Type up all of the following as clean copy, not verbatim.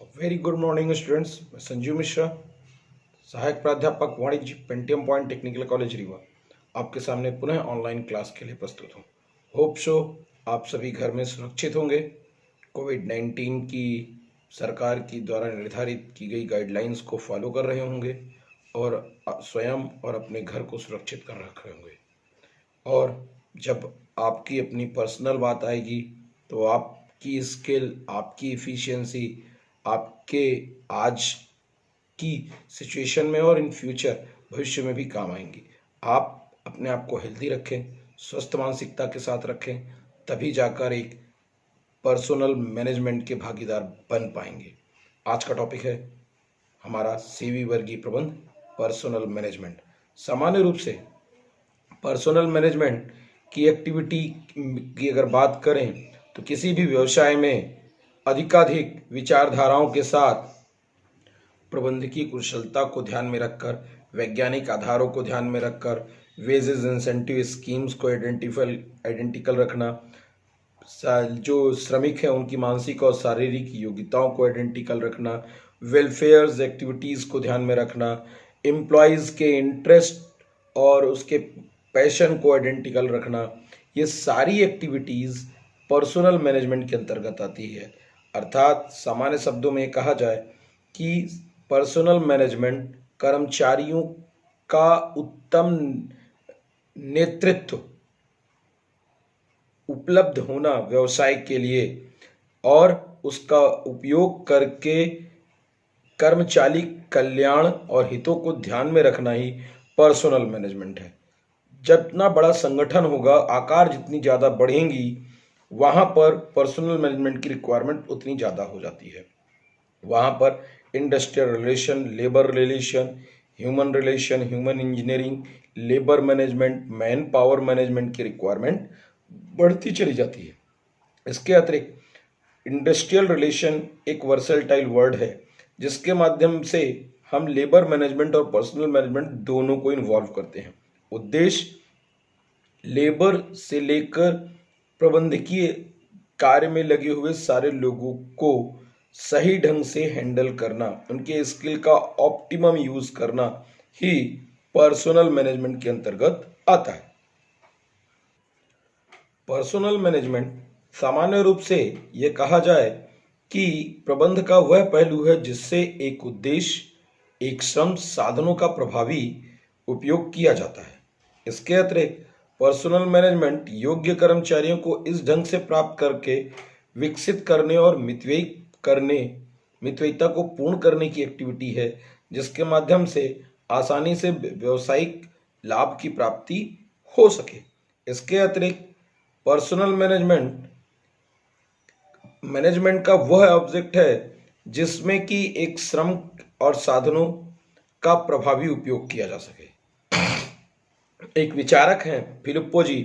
Very good morning students. मैं संजीव मिश्रा, सहायक प्राध्यापक वाणिज्य, Pentium point technical college Rewa, आपके सामने पुनः ऑनलाइन क्लास के लिए प्रस्तुत हूँ। होप सो आप सभी घर में सुरक्षित होंगे। कोविड-19 की सरकार की द्वारा निर्धारित की गई गाइडलाइंस को फॉलो कर रहे होंगे और स्वयं और अपने घर को सुरक्षित कर रख रहे होंगे। और जब आपकी अपनी पर्सनल बात आएगी तो आपकी स्किल, आपकी इफ़िशियंसी आपके आज की सिचुएशन में और इन फ्यूचर भविष्य में भी काम आएंगी। आप अपने आप को हेल्दी रखें, स्वस्थ मानसिकता के साथ रखें, तभी जाकर एक पर्सनल मैनेजमेंट के भागीदार बन पाएंगे। आज का टॉपिक है हमारा सीवी वर्गीय प्रबंध, पर्सनल मैनेजमेंट। सामान्य रूप से पर्सनल मैनेजमेंट की एक्टिविटी की अगर बात करें तो किसी भी व्यवसाय में अधिकाधिक विचारधाराओं के साथ प्रबंधकीय कुशलता को ध्यान में रखकर, वैज्ञानिक आधारों को ध्यान में रखकर, वेजेस इंसेंटिव स्कीम्स को आइडेंटिकल रखना, जो श्रमिक हैं उनकी मानसिक और शारीरिक योग्यताओं को आइडेंटिकल रखना, वेलफेयर्स एक्टिविटीज़ को ध्यान में रखना, एम्प्लॉयज़ के इंटरेस्ट और उसके पैशन को आइडेंटिकल रखना, ये सारी एक्टिविटीज़ पर्सनल मैनेजमेंट के अंतर्गत आती है। अर्थात सामान्य शब्दों में कहा जाए कि पर्सनल मैनेजमेंट कर्मचारियों का उत्तम नेतृत्व उपलब्ध होना व्यवसाय के लिए और उसका उपयोग करके कर्मचारी कल्याण और हितों को ध्यान में रखना ही पर्सनल मैनेजमेंट है। जितना बड़ा संगठन होगा, आकार जितनी ज़्यादा बढ़ेंगी, वहाँ पर पर्सनल मैनेजमेंट की रिक्वायरमेंट उतनी ज़्यादा हो जाती है। वहाँ पर industrial relation, labour relation, human relation, human engineering, labour management, man power management की रिक्वायरमेंट बढ़ती चली जाती है। इसके अतिरिक्त इंडस्ट्रियल रिलेशन एक वर्सेटाइल वर्ड है जिसके माध्यम से हम लेबर मैनेजमेंट और पर्सनल मैनेजमेंट दोनों को इन्वॉल्व करते हैं। उद्देश्य लेबर से लेकर प्रबंधकीय कार्य में लगे हुए सारे लोगों को सही ढंग से हैंडल करना, उनके स्किल का ऑप्टिमम यूज करना ही पर्सनल मैनेजमेंट के अंतर्गत आता है। पर्सनल मैनेजमेंट सामान्य रूप से यह कहा जाए कि प्रबंध का वह पहलू है जिससे एक उद्देश्य, एक श्रम साधनों का प्रभावी उपयोग किया जाता है। इसके अतिरिक्त पर्सनल मैनेजमेंट योग्य कर्मचारियों को इस ढंग से प्राप्त करके विकसित करने और मितव्ययिता को पूर्ण करने की एक्टिविटी है जिसके माध्यम से आसानी से व्यवसायिक लाभ की प्राप्ति हो सके। इसके अतिरिक्त पर्सनल मैनेजमेंट का वह ऑब्जेक्ट है जिसमें कि एक श्रम और साधनों का प्रभावी उपयोग किया जा सके। एक विचारक हैं फिलिप्पो जी,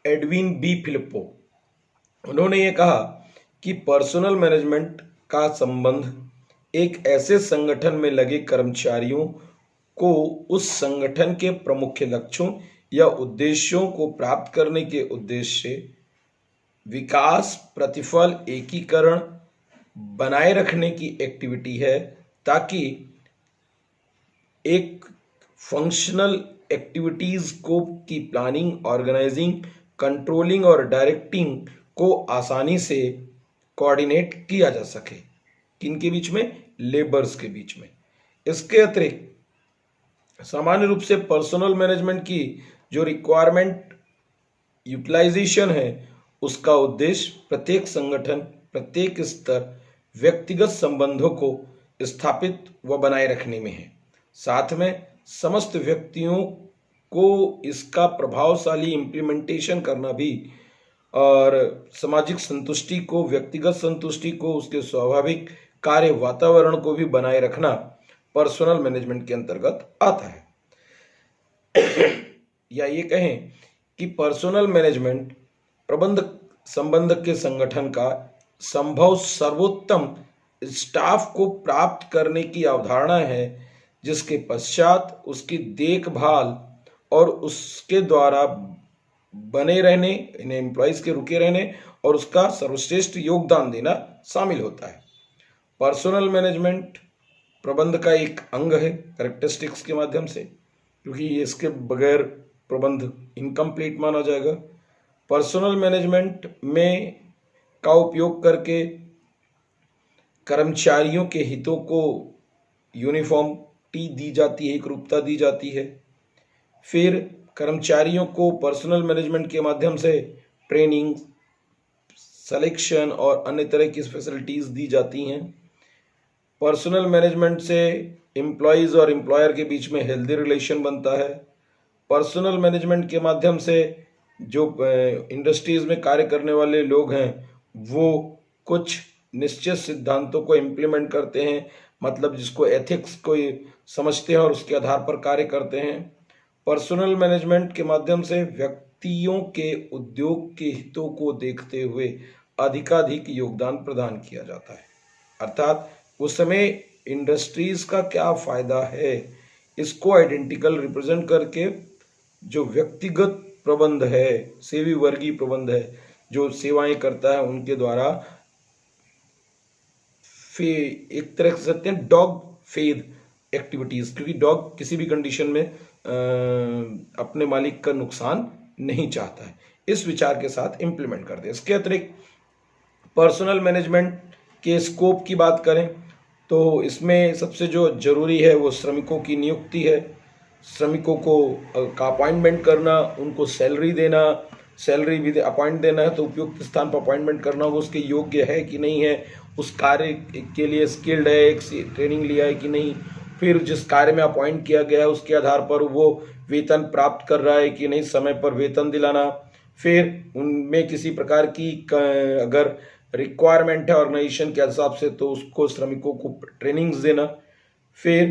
एडविन बी फिलिप्पो। उन्होंने ये कहा कि पर्सनल मैनेजमेंट का संबंध एक ऐसे संगठन में लगे कर्मचारियों को उस संगठन के प्रमुख लक्ष्यों या उद्देश्यों को प्राप्त करने के उद्देश्य से विकास, प्रतिफल, एकीकरण बनाए रखने की एक्टिविटी है, ताकि एक फंक्शनल एक्टिविटीज को की प्लानिंग, ऑर्गेनाइजिंग, कंट्रोलिंग और डायरेक्टिंग को आसानी से कोऑर्डिनेट किया जा सके। किनके बीच में? लेबर्स के बीच में। इसके अतिरिक्त सामान्य रूप से पर्सनल मैनेजमेंट की जो रिक्वायरमेंट यूटिलाइजेशन है उसका उद्देश्य प्रत्येक संगठन, प्रत्येक स्तर व्यक्तिगत संबंधों को स्थापित व बनाए रखने में है। साथ में समस्त व्यक्तियों को इसका प्रभावशाली इम्प्लीमेंटेशन करना भी और सामाजिक संतुष्टि को, व्यक्तिगत संतुष्टि को, उसके स्वाभाविक कार्य वातावरण को भी बनाए रखना पर्सनल मैनेजमेंट के अंतर्गत आता है। या ये कहें कि पर्सनल मैनेजमेंट प्रबंध संबंध के संगठन का संभव सर्वोत्तम स्टाफ को प्राप्त करने की अवधारणा है, जिसके पश्चात उसकी देखभाल और उसके द्वारा बने रहने, इन एम्प्लॉयज़ के रुके रहने और उसका सर्वश्रेष्ठ योगदान देना शामिल होता है। पर्सनल मैनेजमेंट प्रबंध का एक अंग है कैरेक्टरिस्टिक्स के माध्यम से, क्योंकि इसके बगैर प्रबंध इनकम्प्लीट माना जाएगा। पर्सनल मैनेजमेंट में का उपयोग करके कर्मचारियों के हितों को यूनिफॉर्मिटी दी जाती है, एक रूपता दी जाती है। फिर कर्मचारियों को पर्सनल मैनेजमेंट के माध्यम से ट्रेनिंग, सिलेक्शन और अन्य तरह की फैसिलिटीज दी जाती हैं। पर्सनल मैनेजमेंट से एम्प्लॉयज़ और एम्प्लॉयर के बीच में हेल्दी रिलेशन बनता है। पर्सनल मैनेजमेंट के माध्यम से जो इंडस्ट्रीज में कार्य करने वाले लोग हैं वो कुछ निश्चित सिद्धांतों को इम्प्लीमेंट करते हैं, मतलब जिसको एथिक्स को समझते हैं और उसके आधार पर कार्य करते हैं। पर्सनल मैनेजमेंट के माध्यम से व्यक्तियों के उद्योग के हितों को देखते हुए अधिकाधिक योगदान प्रदान किया जाता है। अर्थात उस समय इंडस्ट्रीज का क्या फायदा है, इसको आइडेंटिकल रिप्रेजेंट करके जो व्यक्तिगत प्रबंध है, सेवी वर्गीय प्रबंध है, जो सेवाएं करता है उनके द्वारा एक तरह से सकते हैं डॉग फेड एक्टिविटीज, क्योंकि डॉग किसी भी कंडीशन में अपने मालिक का नुकसान नहीं चाहता है, इस विचार के साथ इंप्लीमेंट करते हैं। इसके अतिरिक्त पर्सनल मैनेजमेंट के स्कोप की बात करें तो इसमें सबसे जो जरूरी है वो श्रमिकों की नियुक्ति है। श्रमिकों को का अपॉइंटमेंट करना, उनको सैलरी देना, सैलरी भी अपॉइंट देना है तो उपयुक्त स्थान पर अपॉइंटमेंट करना, वो उसके योग्य है कि नहीं है, उस कार्य के लिए स्किल्ड है, एक ट्रेनिंग लिया है कि नहीं, फिर जिस कार्य में अपॉइंट किया गया है उसके आधार पर वो वेतन प्राप्त कर रहा है कि नहीं, समय पर वेतन दिलाना। फिर उनमें किसी प्रकार की अगर रिक्वायरमेंट है ऑर्गेनाइजेशन के हिसाब से तो उसको श्रमिकों को ट्रेनिंग्स देना। फिर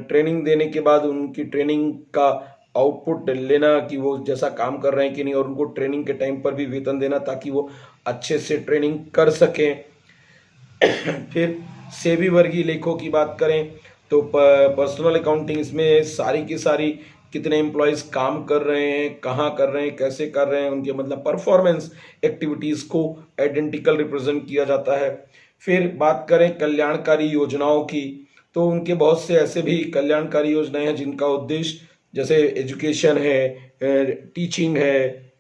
ट्रेनिंग देने के बाद उनकी ट्रेनिंग का आउटपुट लेना कि वो जैसा काम कर रहे हैं कि नहीं, और उनको ट्रेनिंग के टाइम पर भी वेतन देना ताकि वो अच्छे से ट्रेनिंग कर सकें। फिर सेबी वर्गीय लेखों की बात करें तो पर्सनल अकाउंटिंग, इसमें सारी की सारी कितने एम्प्लॉयज़ काम कर रहे हैं, कहाँ कर रहे हैं, कैसे कर रहे हैं, उनके मतलब परफॉर्मेंस एक्टिविटीज़ को आइडेंटिकल रिप्रेजेंट किया जाता है। फिर बात करें कल्याणकारी योजनाओं की तो उनके बहुत से ऐसे भी कल्याणकारी योजनाएं हैं जिनका उद्देश्य जैसे एजुकेशन है, टीचिंग है,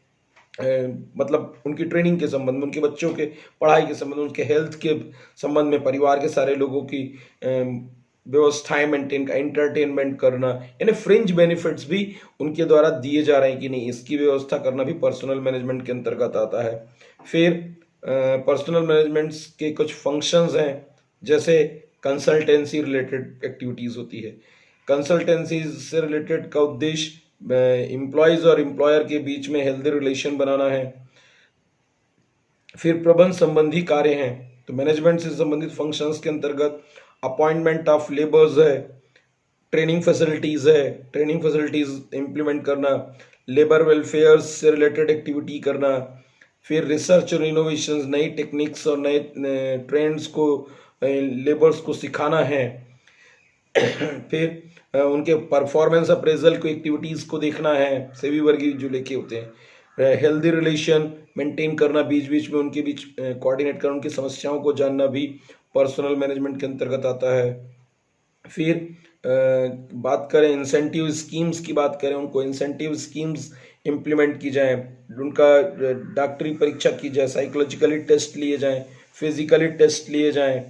मतलब उनकी ट्रेनिंग के संबंध में, उनके बच्चों के पढ़ाई के संबंध में, उनके हेल्थ के संबंध में, परिवार के सारे लोगों की व्यवस्थाएं मेंटेन का, एंटरटेनमेंट करना, यानी फ्रिंज बेनिफिट्स भी उनके द्वारा दिए जा रहे हैं कि नहीं, इसकी व्यवस्था करना भी पर्सनल मैनेजमेंट के अंतर्गत आता है। फिर पर्सनल मैनेजमेंट के कुछ फंक्शंस हैं, जैसे कंसल्टेंसी रिलेटेड एक्टिविटीज़ होती है। कंसल्टेंसी से रिलेटेड का उद्देश्य एम्प्लॉयज़ और एम्प्लॉयर के बीच में हेल्दी रिलेशन बनाना है। फिर प्रबंध संबंधी कार्य हैं तो मैनेजमेंट से संबंधित फंक्शंस के अंतर्गत अपॉइंटमेंट ऑफ लेबर्स है, ट्रेनिंग फैसिलिटीज़ है, ट्रेनिंग फैसिलिटीज़ इम्प्लीमेंट करना, लेबर वेलफेयर से रिलेटेड एक्टिविटी करना, फिर रिसर्च और इनोवेशंस, नई टेक्निक्स और नए ट्रेंड्स को लेबर्स को सिखाना है। फिर उनके परफॉर्मेंस अप्रेजल को एक्टिविटीज़ को देखना है, सेवी वर्गीय जो लेखे होते हैं। हेल्दी रिलेशन मेंटेन करना, बीच बीच में उनके बीच कोऑर्डिनेट करना, उनकी समस्याओं को जानना भी पर्सनल मैनेजमेंट के अंतर्गत आता है। फिर बात करें इंसेंटिव स्कीम्स की बात करें, उनको इंसेंटिव स्कीम्स इम्प्लीमेंट की जाए, उनका डॉक्टरी परीक्षा की जाए, साइकोलॉजिकली टेस्ट लिए जाएं, फिजिकली टेस्ट लिए जाएं।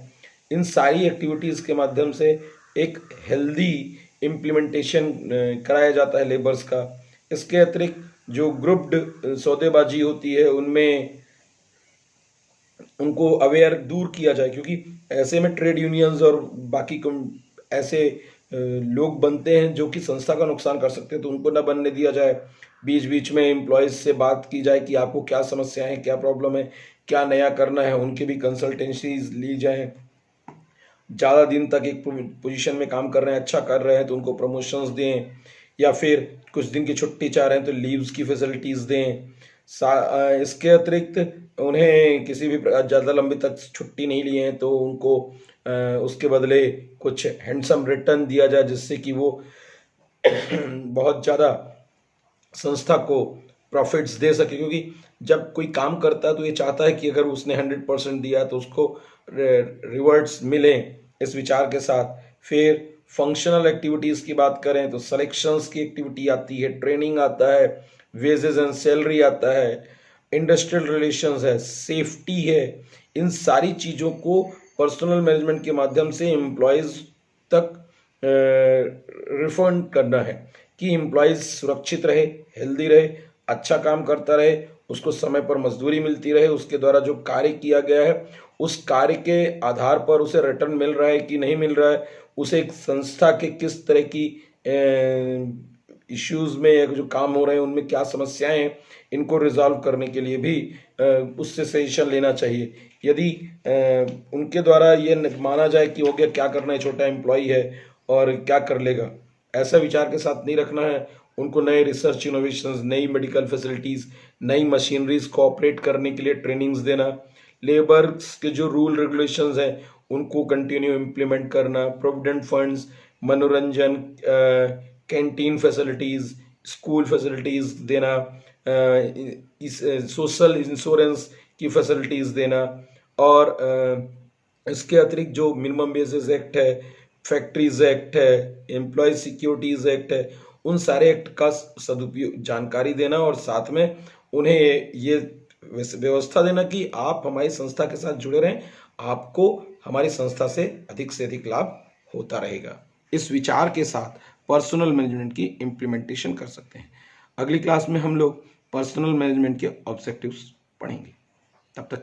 इन सारी एक्टिविटीज़ के माध्यम से एक हेल्दी इम्प्लीमेंटेशन कराया जाता है लेबर्स का। इसके अतिरिक्त जो ग्रुप्ड सौदेबाजी होती है उनमें उनको अवेयर दूर किया जाए, क्योंकि ऐसे में ट्रेड यूनियंस और बाकी ऐसे लोग बनते हैं जो कि संस्था का नुकसान कर सकते हैं, तो उनको ना बनने दिया जाए। बीच बीच में एम्प्लॉयज़ से बात की जाए कि आपको क्या समस्या है, क्या प्रॉब्लम है, क्या नया करना है, उनकी भी कंसल्टेंसीज ली जाए। ज़्यादा दिन तक एक पोजीशन में काम कर रहे हैं, अच्छा कर रहे हैं तो उनको प्रमोशंस दें, या फिर कुछ दिन की छुट्टी चाह रहे हैं तो लीव्स की फैसिलिटीज़ दें। इसके अतिरिक्त उन्हें किसी भी ज़्यादा लंबे तक छुट्टी नहीं लिए हैं तो उनको उसके बदले कुछ हैंडसम रिटर्न दिया जाए, जिससे कि वो बहुत ज़्यादा संस्था को प्रॉफिट्स दे सके, क्योंकि जब कोई काम करता है तो ये चाहता है कि अगर उसने 100% दिया तो उसको रिवर्ट्स मिले, इस विचार के साथ। फिर फंक्शनल एक्टिविटीज़ की बात करें तो सिलेक्शंस की एक्टिविटी आती है, ट्रेनिंग आता है, वेजेस एंड सैलरी आता है, इंडस्ट्रियल रिलेशंस है, सेफ्टी है। इन सारी चीज़ों को पर्सनल मैनेजमेंट के माध्यम से एम्प्लॉयज़ तक रिफंड करना है कि एम्प्लॉयज़ सुरक्षित रहे, हेल्दी रहे, अच्छा काम करता रहे, उसको समय पर मजदूरी मिलती रहे, उसके द्वारा जो कार्य किया गया है उस कार्य के आधार पर उसे रिटर्न मिल रहा है कि नहीं मिल रहा है, उसे एक संस्था के किस तरह की इश्यूज में या जो काम हो रहे हैं उनमें क्या समस्याएं हैं, इनको रिजॉल्व करने के लिए भी उससे सजेशन लेना चाहिए। यदि उनके द्वारा ये माना जाए कि हो गया, क्या करना है, छोटा एम्प्लॉय है और क्या कर लेगा, ऐसा विचार के साथ नहीं रखना है। उनको नए रिसर्च इनोवेशंस, नई मेडिकल फैसिलिटीज़, नई मशीनरीज को ऑपरेट करने के लिए ट्रेनिंग्स देना, लेबर के जो रूल रेगुलेशंस हैं उनको कंटिन्यू इम्प्लीमेंट करना, प्रोविडेंट फंड्स, मनोरंजन, कैंटीन फैसिलिटीज़, स्कूल फैसिलिटीज़ देना, सोशल इंश्योरेंस की फैसिलिटीज़ देना, और इसके अतिरिक्त जो मिनिमम वेजेस एक्ट है, फैक्ट्रीज एक्ट है, एम्प्लॉय सिक्योरिटीज एक्ट है, उन सारे एक्ट का सदुपयोग जानकारी देना और साथ में उन्हें ये व्यवस्था देना कि आप हमारी संस्था के साथ जुड़े रहें, आपको हमारी संस्था से अधिक लाभ होता रहेगा। इस विचार के साथ पर्सनल मैनेजमेंट की इम्प्लीमेंटेशन कर सकते हैं। अगली क्लास में हम लोग पर्सनल मैनेजमेंट के ऑब्जेक्टिव्स पढ़ेंगे। तब तक